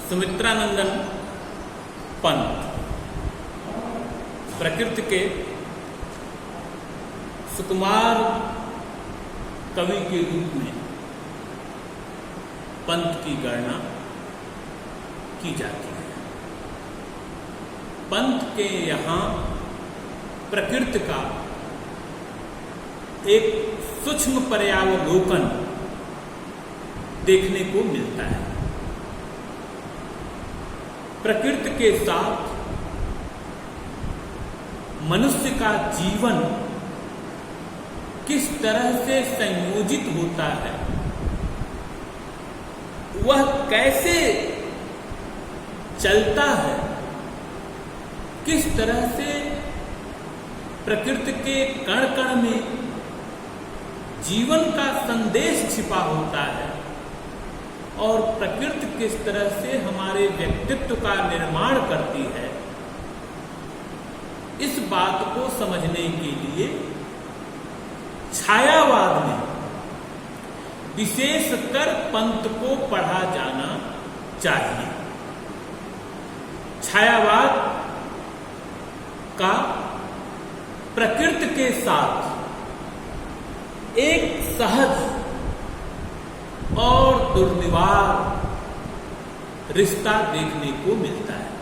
सुमित्रानंदन पंत प्रकृति के सुकुमार कवि के रूप में पंत की गणना की जाती है। पंत के यहाँ प्रकृति का एक सूक्ष्म पर्यावलोकन देखने को मिलता है। प्रकृति के साथ मनुष्य का जीवन किस तरह से संयोजित होता है, वह कैसे चलता है, किस तरह से प्रकृति के कण कण में जीवन का संदेश छिपा होता है और प्रकृति किस तरह से हमारे व्यक्तित्व का निर्माण करती है, इस बात को समझने के लिए छायावाद में विशेषकर पंत को पढ़ा जाना चाहिए। छायावाद का प्रकृति के साथ एक सहज और दुर्निवार रिश्ता देखने को मिलता है।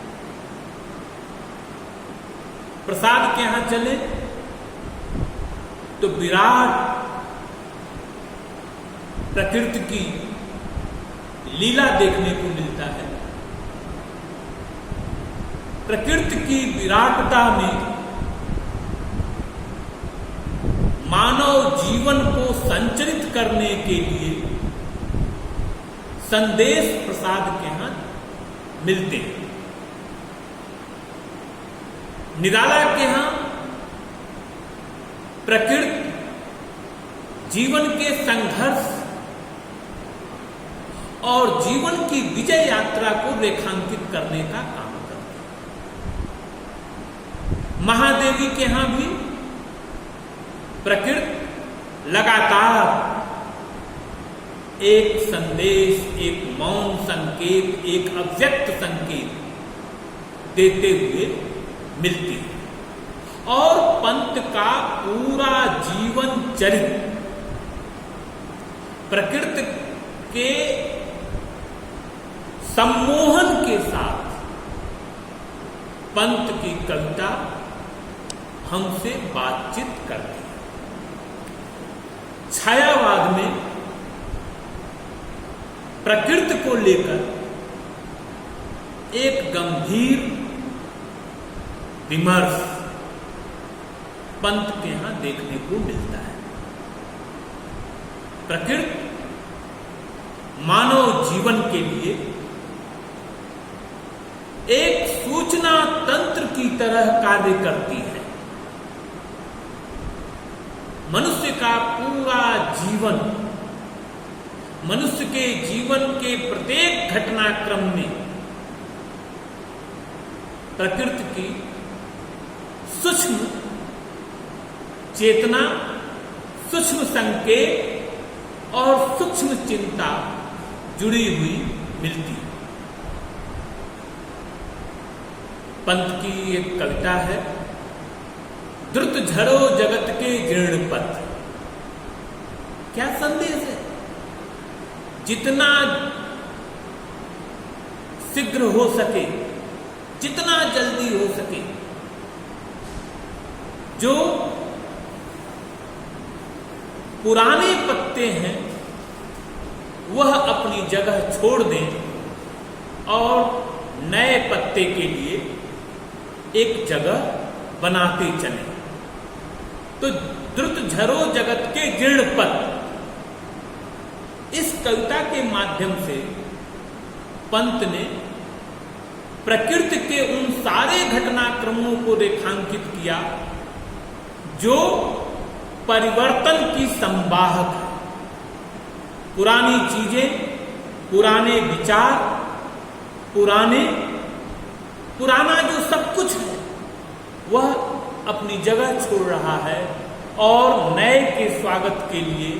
प्रसाद के यहां चले तो विराट प्रकृति की लीला देखने को मिलता है। प्रकृति की विराटता में मानव जीवन को संचरित करने के लिए संदेश प्रसाद के यहां मिलते हैं। निराला के यहां प्रकृति जीवन के संघर्ष और जीवन की विजय यात्रा को रेखांकित करने का काम करते हैं। महादेवी के यहां भी प्रकृति लगातार एक संदेश, एक मौन संकेत, एक अव्यक्त संकेत देते हुए मिलती है और पंत का पूरा जीवन चरित्र प्रकृति के सम्मोहन के साथ पंत की कविता हमसे बातचीत करती है। छायावाद में प्रकृति को लेकर एक गंभीर विमर्श पंत के यहां देखने को मिलता है। प्रकृति मानव जीवन के लिए एक सूचना तंत्र की तरह कार्य करती है। मनुष्य का पूरा जीवन, मनुष्य के जीवन के प्रत्येक घटनाक्रम में प्रकृति की सूक्ष्म चेतना, सूक्ष्म संकेत और सूक्ष्म चिंता जुड़ी हुई मिलती है। पंत की एक कविता है, द्रुत झरो जगत के जीर्ण पथ। क्या संदेश है? जितना शीघ्र हो सके, जितना जल्दी हो सके, जो पुराने पत्ते हैं वह अपनी जगह छोड़ दें और नए पत्ते के लिए एक जगह बनाते चलें। तो द्रुत झरो जगत के जीर्ण पथ, इस कविता के माध्यम से पंत ने प्रकृति के उन सारे घटनाक्रमों को रेखांकित किया जो परिवर्तन की संवाहक है। पुरानी चीजें, पुराने विचार, पुराना जो सब कुछ है वह अपनी जगह छोड़ रहा है और नए के स्वागत के लिए,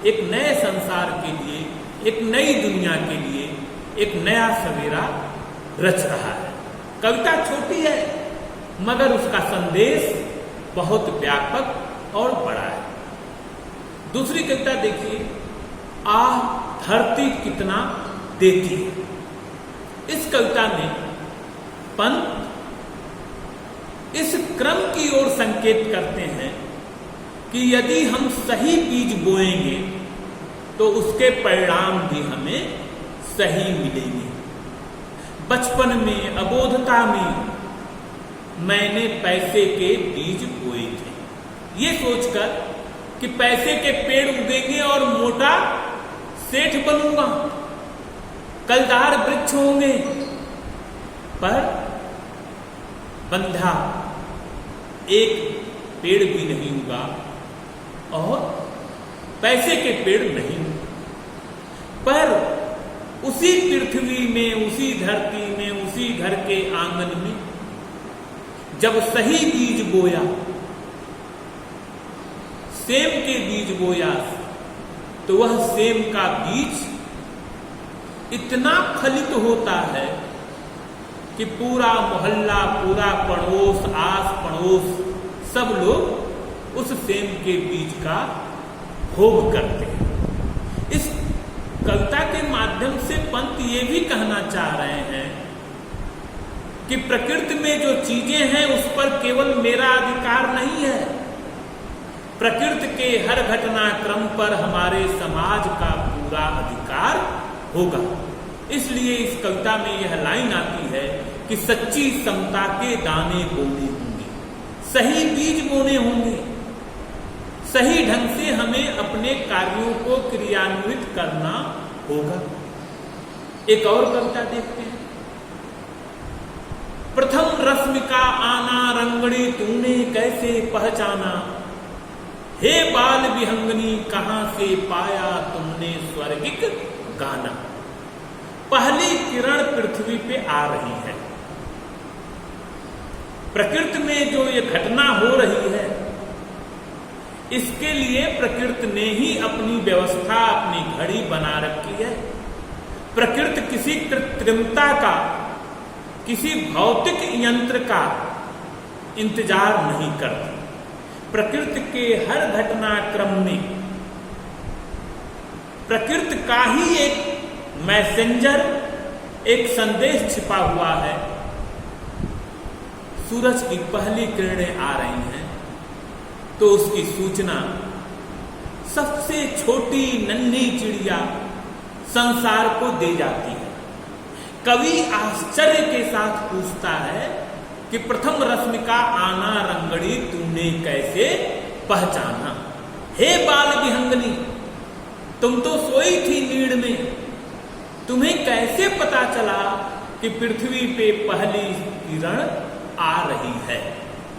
एक नए संसार के लिए, एक नई दुनिया के लिए एक नया सवेरा रच रहा है। कविता छोटी है मगर उसका संदेश बहुत व्यापक और बड़ा है। दूसरी कविता देखिए, आह धरती कितना देती है। इस कविता में पंत इस क्रम की ओर संकेत करते हैं कि यदि हम सही बीज बोएंगे तो उसके परिणाम भी हमें सही मिलेंगे। बचपन में, अबोधता में मैंने पैसे के बीज बोए थे, ये सोचकर कि पैसे के पेड़ उगेंगे और मोटा सेठ बनूंगा, कलदार वृक्ष होंगे। पर बंधा एक पेड़ भी नहीं उगा और पैसे के पेड़ नहीं। पर उसी पृथ्वी में, उसी धरती में, उसी घर के आंगन में जब सही बीज बोया, सेम के बीज बोया, तो वह सेम का बीज इतना फलित होता है कि पूरा मोहल्ला, पूरा पड़ोस, आस पड़ोस सब लोग उस सेम के बीज का भोग करते हैं। इस कविता के माध्यम से पंत ये भी कहना चाह रहे हैं कि प्रकृति में जो चीजें हैं उस पर केवल मेरा अधिकार नहीं है, प्रकृति के हर घटनाक्रम पर हमारे समाज का पूरा अधिकार होगा। इसलिए इस कविता में यह लाइन आती है कि सच्ची समता के दाने बोने होंगे, सही बीज बोने होंगे, सही ढंग से हमें अपने कार्यों को क्रियान्वित करना होगा। एक और कविता देखते हैं, प्रथम रश्मि का आना रंगड़ी तूने कैसे पहचाना, हे बाल विहंगनी कहां से पाया तुमने स्वर्गिक गाना। पहली किरण पृथ्वी पे आ रही है, प्रकृति में जो ये घटना हो रही है इसके लिए प्रकृति ने ही अपनी व्यवस्था, अपनी घड़ी बना रखी है। प्रकृति किसी कृत्रिमता का, किसी भौतिक यंत्र का इंतजार नहीं करती। प्रकृति के हर घटनाक्रम में प्रकृति का ही एक मैसेंजर, एक संदेश छिपा हुआ है। सूरज की पहली किरणें आ रही हैं तो उसकी सूचना सबसे छोटी नन्ही चिड़िया संसार को दे जाती है। कवि आश्चर्य के साथ पूछता है कि प्रथम रश्मि का आना रंगड़ी तूने कैसे पहचाना, हे बाल विहंगनी तुम तो सोई थी नीड़ में, तुम्हें कैसे पता चला कि पृथ्वी पे पहली किरण आ रही है।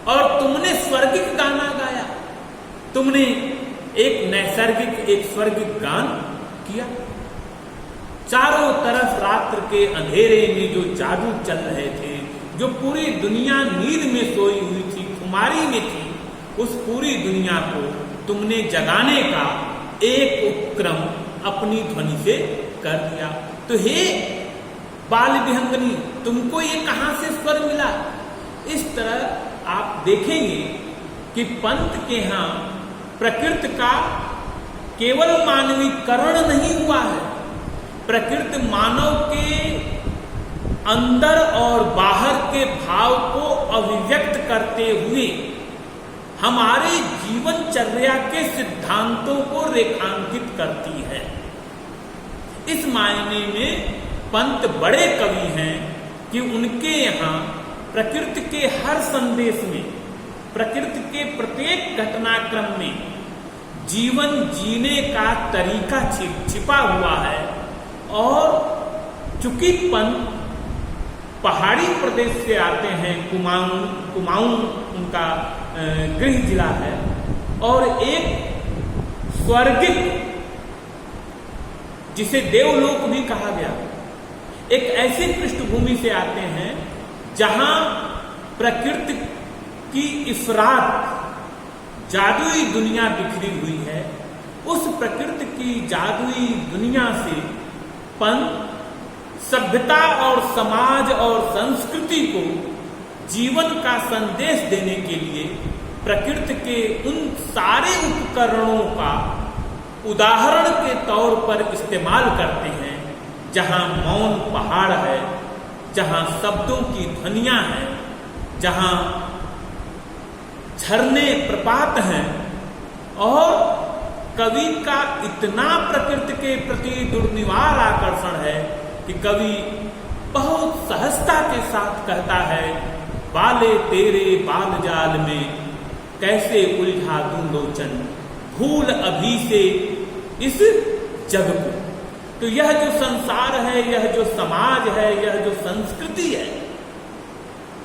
और तुमने स्वर्गिक गाना गाया, तुमने एक नैसर्गिक, एक स्वर्गिक गान किया। चारों तरफ रात्र के अंधेरे में जो जादू चल रहे थे, जो पूरी दुनिया नींद में सोई हुई थी, खुमारी में थी, उस पूरी दुनिया को तुमने जगाने का एक उपक्रम अपनी ध्वनि से कर दिया। तो हे बाल विहंगनी तुमको ये कहां से स्वर मिला। इस तरह आप देखेंगे कि पंत के यहां प्रकृति का केवल मानवीकरण नहीं हुआ है, प्रकृति मानव के अंदर और बाहर के भाव को अभिव्यक्त करते हुए हमारे जीवनचर्या के सिद्धांतों को रेखांकित करती है। इस मायने में पंत बड़े कवि हैं कि उनके यहाँ प्रकृति के हर संदेश में, प्रकृति के प्रत्येक घटनाक्रम में जीवन जीने का तरीका छिपा हुआ है। और चूंकि पंत पहाड़ी प्रदेश से आते हैं, कुमाऊं उनका गृह जिला है, और एक स्वर्गिक जिसे देवलोक भी कहा गया, एक ऐसी पृष्ठभूमि से आते हैं जहां प्रकृति की इफरात जादुई दुनिया बिखरी हुई है। उस प्रकृति की जादुई दुनिया से पंत सभ्यता और समाज और संस्कृति को जीवन का संदेश देने के लिए प्रकृति के उन सारे उपकरणों का उदाहरण के तौर पर इस्तेमाल करते हैं जहां मौन पहाड़ है, जहां शब्दों की ध्वनियां हैं, जहां झरने प्रपात हैं, और कवि का इतना प्रकृति के प्रति दुर्निवार आकर्षण है कि कवि बहुत सहजता के साथ कहता है, बाले तेरे बाल जाल में कैसे उलझा दूं लोचन, भूल अभी से इस जग को। तो यह जो संसार है, यह जो समाज है, यह जो संस्कृति है,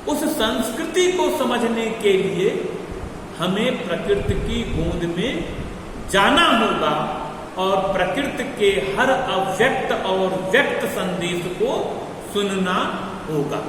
उस संस्कृति को समझने के लिए हमें प्रकृति की गोद में जाना होगा और प्रकृति के हर अव्यक्त और व्यक्त संदेश को सुनना होगा।